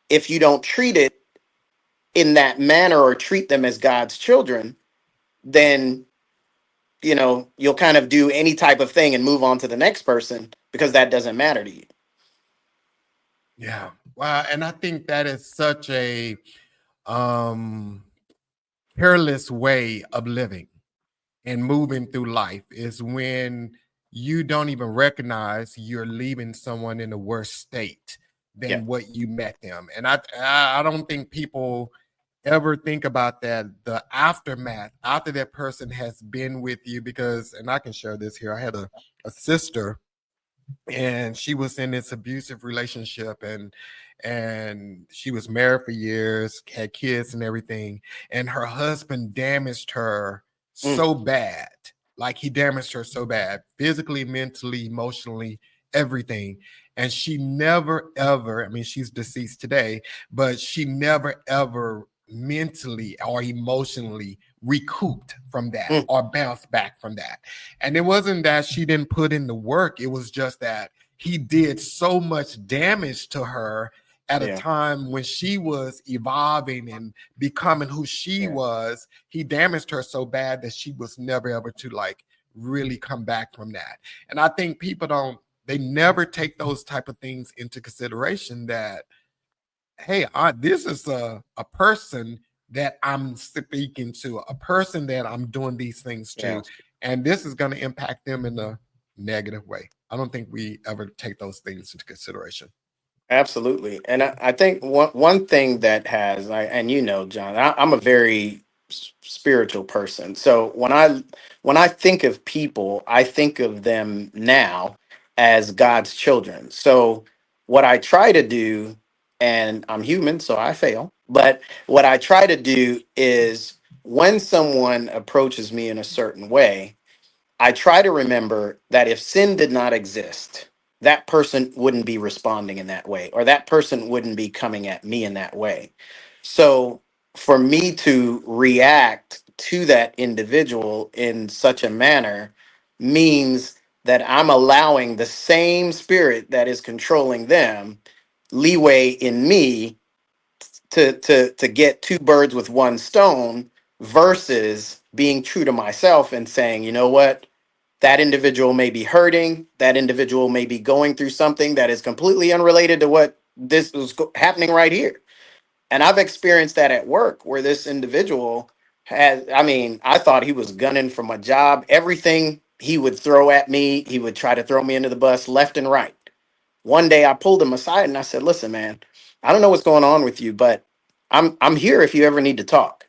Speaker 3: if you don't treat it in that manner, or treat them as God's children, then you'll kind of do any type of thing and move on to the next person, because that doesn't matter to you.
Speaker 1: Yeah. Wow. And I think that is such a um careless way of living and moving through life is when you don't even recognize you're leaving someone in a worse state
Speaker 3: Yeah.
Speaker 1: than what you met them. And I don't think people ever think about that, the aftermath after that person has been with you. Because, and I can share this here, I had a sister, and she was in this abusive relationship, and she was married for years, had kids and everything, and her husband damaged her
Speaker 3: Mm,
Speaker 1: so bad. Like, he damaged her so bad, physically, mentally, emotionally, everything. And she never ever, I mean, she's deceased today, but she never ever mentally or emotionally recouped from that
Speaker 3: mm,
Speaker 1: or bounced back from that. And it wasn't that she didn't put in the work, it was just that he did so much damage to her at a
Speaker 3: yeah.
Speaker 1: time when she was evolving and becoming who she
Speaker 3: Yeah.
Speaker 1: was. He damaged her so bad that she was never ever to like really come back from that. And I think people don't, they never take those type of things into consideration, that hey, this is a person that I'm speaking to, a person that I'm doing these things
Speaker 3: Yeah.
Speaker 1: to, and this is going to impact them in a negative way. I don't think we ever take those things into consideration.
Speaker 3: Absolutely. And I think one thing that has, and you know, John, I'm a very spiritual person. So when I think of people, I think of them now as God's children. So what I try to do, and I'm human, so I fail, but what I try to do is when someone approaches me in a certain way, I try to remember that if sin did not exist, that person wouldn't be responding in that way, or that person wouldn't be coming at me in that way. So for me to react to that individual in such a manner means that I'm allowing the same spirit that is controlling them leeway in me to get two birds with one stone, versus being true to myself and saying, you know what, that individual may be hurting, that individual may be going through something that is completely unrelated to what this was happening right here. And I've experienced that at work, where this individual had, I mean, I thought he was gunning for my job. Everything he would throw at me, he would try to throw me under the bus left and right. One day I pulled him aside and I said, listen, man, I don't know what's going on with you, but I'm here if you ever need to talk.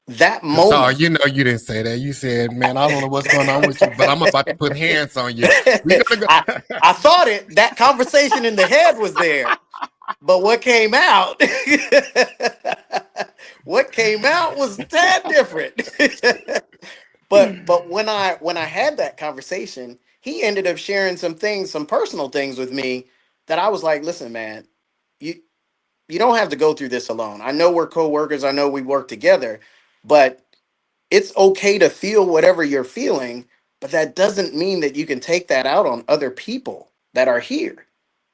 Speaker 3: That
Speaker 1: So
Speaker 3: moment.
Speaker 1: you know you didn't say that. You said, "Man, I don't know what's going on with you, but I'm about to put hands on you. We're gonna
Speaker 3: I
Speaker 1: go."
Speaker 3: I thought it, that conversation in the head was there, but what came out what came out was tad different. But when I had that conversation, he ended up sharing some things, some personal things with me, that I was like, listen, man, you you don't have to go through this alone. I know we're co-workers, I know we work together, but it's okay to feel whatever you're feeling, but that doesn't mean that you can take that out on other people that are here.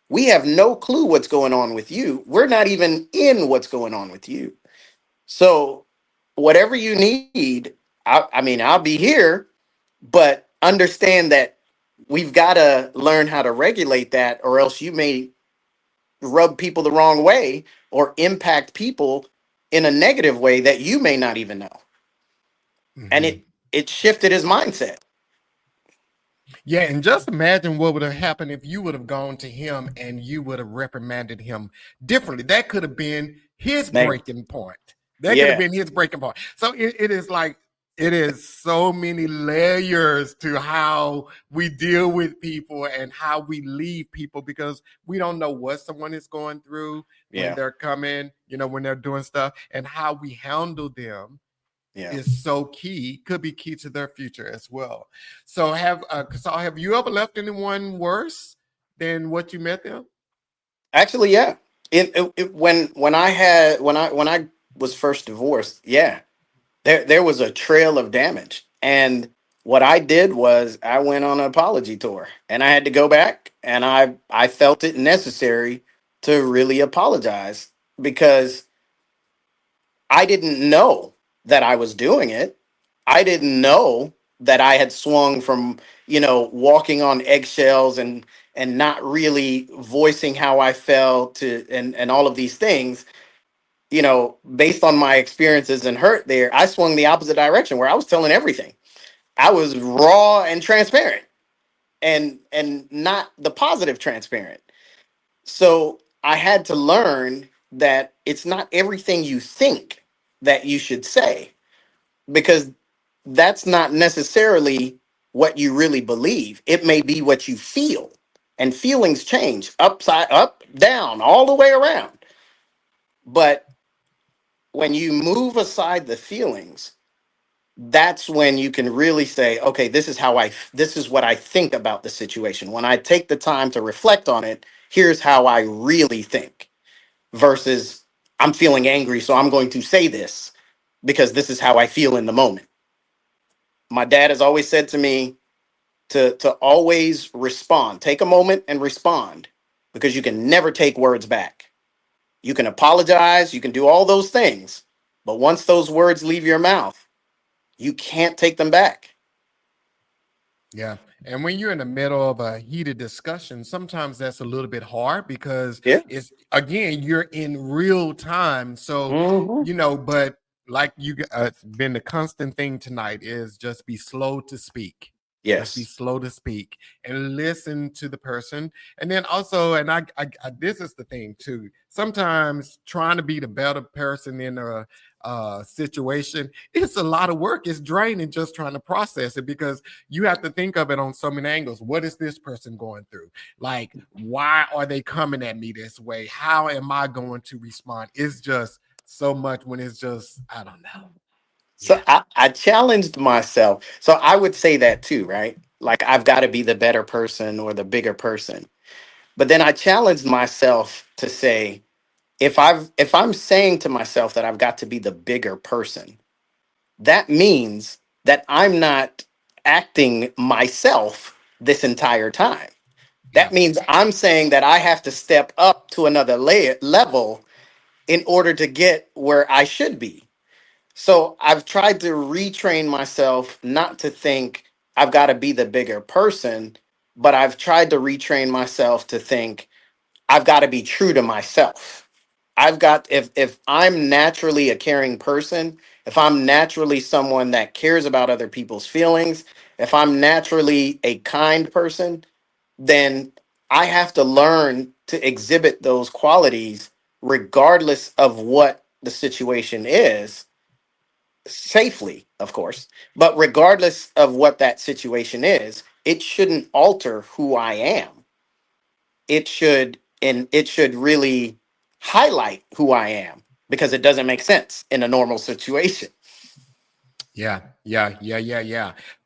Speaker 3: We have no clue what's going on with you. We're not even in what's going on with you. So, whatever you need, I mean, I'll be here, but understand that we've got to learn how to regulate that, or else you may rub people the wrong way or impact people in a negative way that you may not even know. And
Speaker 1: Mhm.
Speaker 3: it shifted his mindset.
Speaker 1: Yeah, and just imagine what would have happened if you would have gone to him and you would have reprimanded him differently. That could have been his
Speaker 3: Man,
Speaker 1: breaking point. That could have
Speaker 3: yeah,
Speaker 1: been his breaking point. So it is like, it is so many layers to how we deal with people and how we leave people, because we don't know what someone is going through when
Speaker 3: yeah,
Speaker 1: they're coming, when they're doing stuff, and how we handle them
Speaker 3: yeah.
Speaker 1: is so key, could be key to their future as well. So Casal, have you ever left anyone worse than what you met them?
Speaker 3: Actually, yeah. When I was first divorced, yeah, there was a trail of damage. And what I did was I went on an apology tour, and I had to go back, and I felt it necessary to really apologize, because I didn't know that I was doing it. I didn't know that I had swung from, walking on eggshells and and not really voicing how I felt and all of these things, you know, based on my experiences and hurt there, I swung the opposite direction where I was telling everything. I was raw and transparent and not the positive transparent. So I had to learn that it's not everything you think that you should say, because that's not necessarily what you really believe. It may be what you feel. And feelings change upside up, down, all the way around. But when you move aside the feelings, that's when you can really say, okay, this is what I think about the situation. When I take the time to reflect on it, here's how I really think, versus I'm feeling angry, so I'm going to say this because this is how I feel in the moment. My dad has always said to me to always respond. Take a moment and respond, because you can never take words back. You can apologize, you can do all those things, but once those words leave your mouth, you can't take them back.
Speaker 1: Yeah. And when you're in the middle of a heated discussion, sometimes that's a little bit hard because
Speaker 3: Yeah.
Speaker 1: it's, again, you're in real time. So,
Speaker 3: Hmm.
Speaker 1: but like it's been the constant thing tonight is just be slow to speak. Just be
Speaker 3: Yes.
Speaker 1: slow to speak and listen to the person. And then also, and this is the thing too. Sometimes trying to be the better person in a situation, it's a lot of work. It's draining just trying to process it, because you have to think of it on so many angles. What is this person going through? Like, why are they coming at me this way? How am I going to respond? It's just so much when it's just, I don't know.
Speaker 3: So
Speaker 1: Yeah.
Speaker 3: I challenged myself. So I would say that too, right? Like, I've got to be the better person or the bigger person. But then I challenged myself to say, if I'm saying to myself that I've got to be the bigger person, that means that I'm not acting myself this entire time.
Speaker 1: Yeah.
Speaker 3: That means I'm saying that I have to step up to another level in order to get where I should be. So I've tried to retrain myself not to think I've got to be the bigger person, but I've tried to retrain myself to think I've got to be true to myself. I've got, if I'm naturally a caring person, if I'm naturally someone that cares about other people's feelings, if I'm naturally a kind person, then I have to learn to exhibit those qualities regardless of what the situation is, safely, of course. But regardless of what that situation is, it shouldn't alter who I am. It should really highlight who I am, because it doesn't make sense in a normal situation.
Speaker 1: Yeah.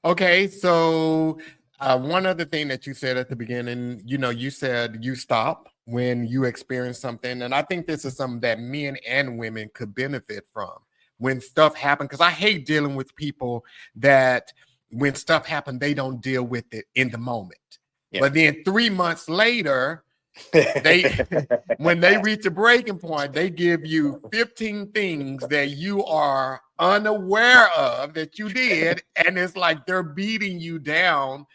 Speaker 1: Okay, so one other thing that you said at the beginning, you said you stop when you experience something, and I think this is something that men and women could benefit from when stuff happens. Because I hate dealing with people that when stuff happens, they don't deal with it in the moment,
Speaker 3: Yeah.
Speaker 1: but then 3 months later they when they reach a breaking point, they give you 15 things that you are unaware of that you did, and it's like they're beating you down,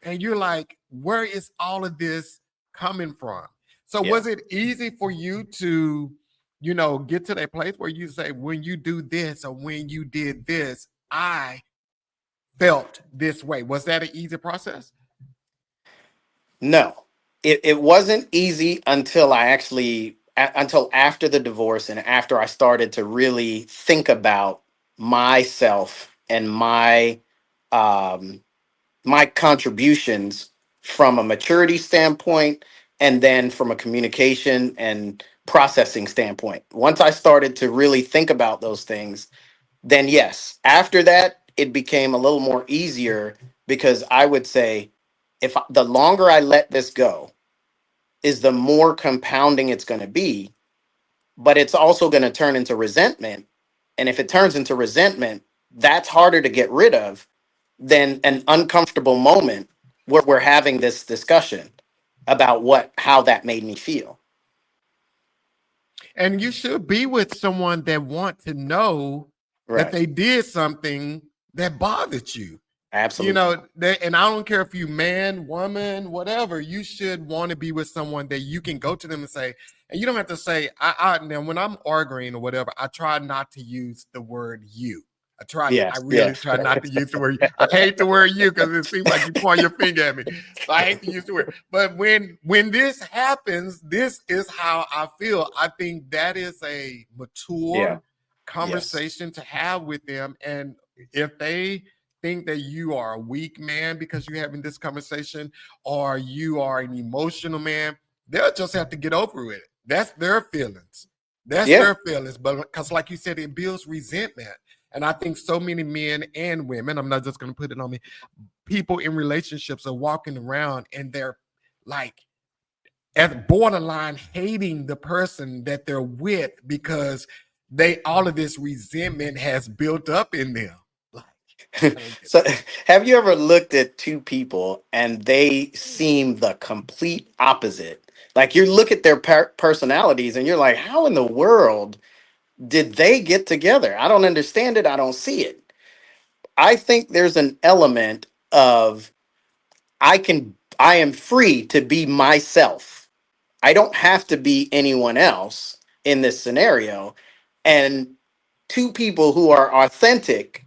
Speaker 1: and you're like, where is all of this coming from? So
Speaker 3: Yeah.
Speaker 1: was it easy for you to get to that place where you say, when you do this or when you did this, I felt this way? Was that an easy process?
Speaker 3: No, it wasn't easy until until after the divorce, and after I started to really think about myself and um, my contributions from a maturity standpoint, and then from a communication and processing standpoint. Once I started to really think about those things, then yes, after that, it became a little more easier, because I would say, the longer I let this go, is the more compounding it's going to be, but it's also going to turn into resentment. And if it turns into resentment, that's harder to get rid of than an uncomfortable moment where we're having this discussion about how that made me feel.
Speaker 1: And you should be with someone that want to know that
Speaker 3: Right.
Speaker 1: they did something that bothered you.
Speaker 3: Absolutely.
Speaker 1: And I don't care if you man, woman, whatever, you should want to be with someone that you can go to them and say, and you don't have to say, now when I'm arguing or whatever, I try not to use the word you. I
Speaker 3: Yes,
Speaker 1: really
Speaker 3: yes.
Speaker 1: try not to use the word. I hate the word you because it seems like you point your finger at me. So I hate to use the word. But when this happens, this is how I feel. I think that is a
Speaker 3: Yeah.
Speaker 1: mature
Speaker 3: Yes.
Speaker 1: conversation to have with them. And if they think that you are a weak man because you're having this conversation, or you are an emotional man, they'll just have to get over it. That's their feelings. That's
Speaker 3: Yeah.
Speaker 1: their feelings. But because, like you said, it builds resentment. And I think so many men and women, I'm not just going to put it on me, people in relationships are walking around and they're like at borderline hating the person that they're with because all of this resentment has built up in them. Like, I don't get
Speaker 3: So, have you ever looked at two people and they seem the complete opposite? Like you look at their personalities and you're like, how in the world did they get together? I don't understand it. I don't see it. I think there's an element of I am free to be myself. I don't have to be anyone else in this scenario. And two people who are authentic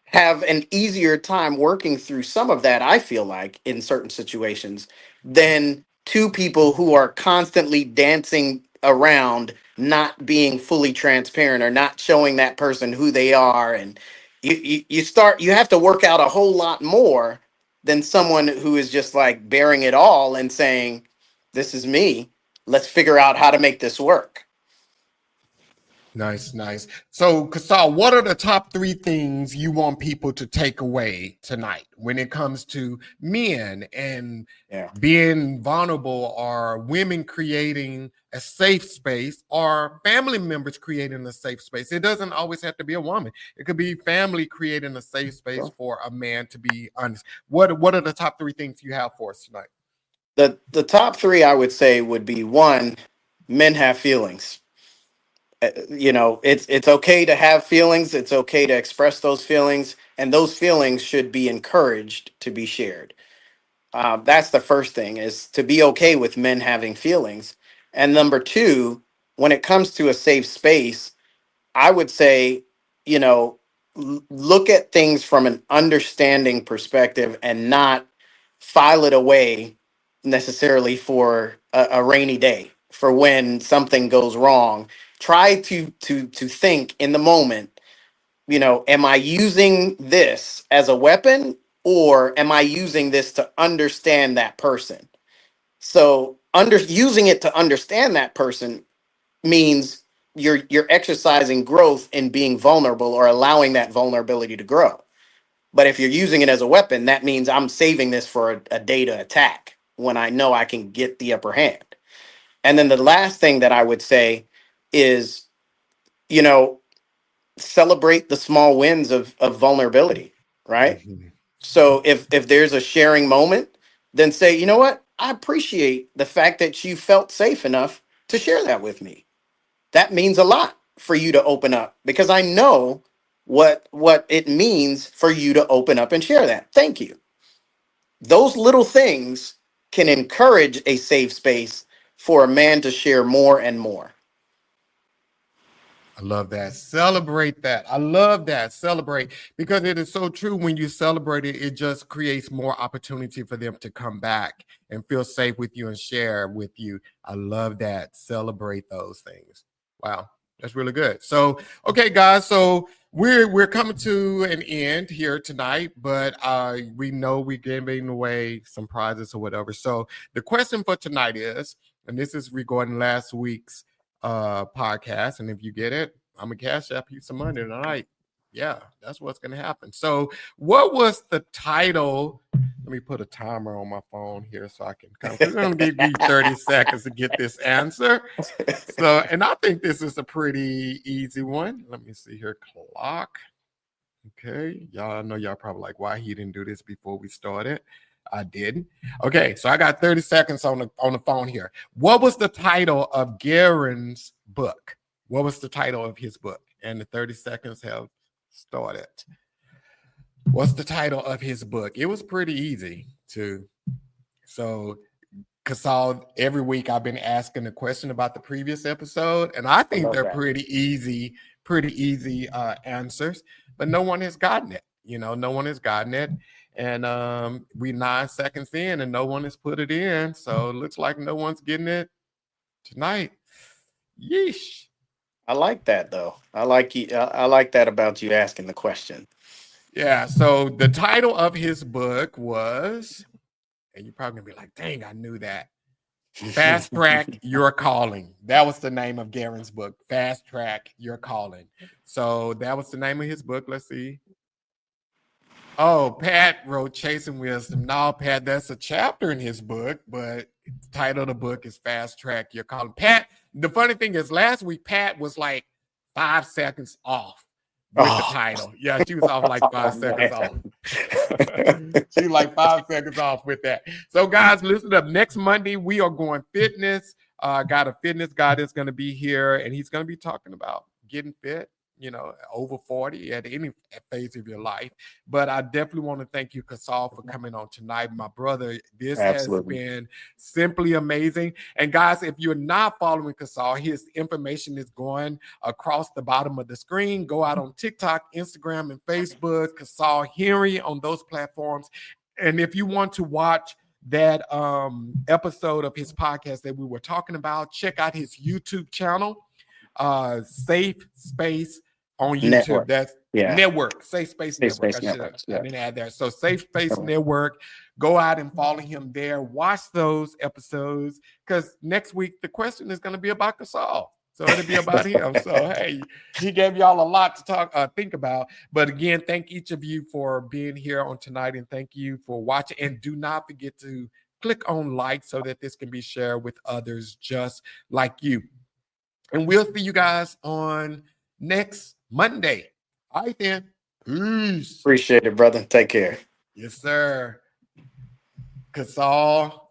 Speaker 3: have an easier time working through some of that, I feel like, in certain situations, than two people who are constantly dancing around not being fully transparent or not showing that person who they are. And you have to work out a whole lot more than someone who is just like bearing it all and saying, this is me. Let's figure out how to make this work.
Speaker 1: Nice, nice. So, Casal, what are the top three things you want people to take away tonight when it comes to men and
Speaker 3: Yeah.
Speaker 1: being vulnerable, or women creating a safe space, or family members creating a safe space? It doesn't always have to be a woman. It could be family creating a safe space
Speaker 3: Sure.
Speaker 1: for a man to be honest. What are the top three things you have for us tonight?
Speaker 3: The top three I would say would be one, men have feelings. It's okay to have feelings. It's okay to express those feelings, and those feelings should be encouraged to be shared. That's the first thing, is to be okay with men having feelings. And number two, when it comes to a safe space, I would say, you know, look at things from an understanding perspective and not file it away necessarily for a rainy day, for when something goes wrong. Try to think in the moment, am I using this as a weapon, or am I using this to understand that person? So using it to understand that person means you're exercising growth in being vulnerable or allowing that vulnerability to grow. But if you're using it as a weapon, that means I'm saving this for a day to attack when I know I can get the upper hand. And then the last thing that I would say is, you know, celebrate the small wins of vulnerability, right?
Speaker 1: Mhm.
Speaker 3: So if there's a sharing moment, then say, you know what? I appreciate the fact that you felt safe enough to share that with me. That means a lot for you to open up, because I know what it means for you to open up and share that. Thank you. Those little things can encourage a safe space for a man to share more and more.
Speaker 1: I love that. Celebrate that. I love that. Celebrate, because it is so true. When you celebrate it, it just creates more opportunity for them to come back and feel safe with you and share with you. I love that. Celebrate those things. Wow, that's really good. So, okay, guys. So we're coming to an end here tonight, but we know we're giving away some prizes or whatever. So the question for tonight is, and this is regarding last week's podcast, and if you get it, I'm gonna cash app you some money tonight. Yeah, that's what's gonna happen. So what was the title? Let me put a timer on my phone here so I can come, because I'm gonna give you 30 seconds to get this answer. So, and I think this is a pretty easy one. Let me see here. Clock. Okay, y'all know, y'all probably like, why he didn't do this before we started. I didn't. Okay, so I got 30 seconds on the phone here. What was the title of Garen's book? What was the title of his book? And the 30 seconds have started. What's the title of his book? It was pretty easy too. So, Casal, every week I've been asking a question about the previous episode, and I think they're pretty easy answers, but no one has gotten it. No one has gotten it. And we 9 seconds in and no one has put it in. So it looks like no one's getting it tonight. Yeesh.
Speaker 3: I like that though. I like you. I like that about you asking the question.
Speaker 1: Yeah. So the title of his book was, and you're probably gonna be like, dang, I knew that. Fast Track Your Calling. That was the name of Garen's book. Fast Track Your Calling. So that was the name of his book. Let's see. Oh, Pat wrote Chasing Wisdom. No, Pat, that's a chapter in his book, but the title of the book is Fast Track Your Calling. Pat, the funny thing is last week, Pat was like 5 seconds off with the title. Yeah, she was off like 5 seconds off. She was like 5 seconds off with that. So, guys, listen up. Next Monday, we are going fitness. Got a fitness guy that's going to be here, and he's going to be talking about getting fit, over 40 at any phase of your life. But I definitely want to thank you, Casal, for coming on tonight. My brother, this has been simply amazing. And guys, if you're not following Casal, his information is going across the bottom of the screen. Go out on TikTok, Instagram, and Facebook, Casal Henry on those platforms. And if you want to watch that episode of his podcast that we were talking about, check out his YouTube channel, Safe Space on YouTube.
Speaker 3: Network.
Speaker 1: That's Network, Safe Space Network. I didn't add that. So Safe Space Network. Go out and follow him there. Watch those episodes because next week the question is going to be about Casal. So it'll be about him. So hey, he gave y'all a lot to think about. But again, thank each of you for being here on tonight, and thank you for watching. And do not forget to click on like so that this can be shared with others just like you. And we'll see you guys on next Monday. All right, then. Peace.
Speaker 3: Appreciate it, brother. Take care.
Speaker 1: Yes, sir. Casal.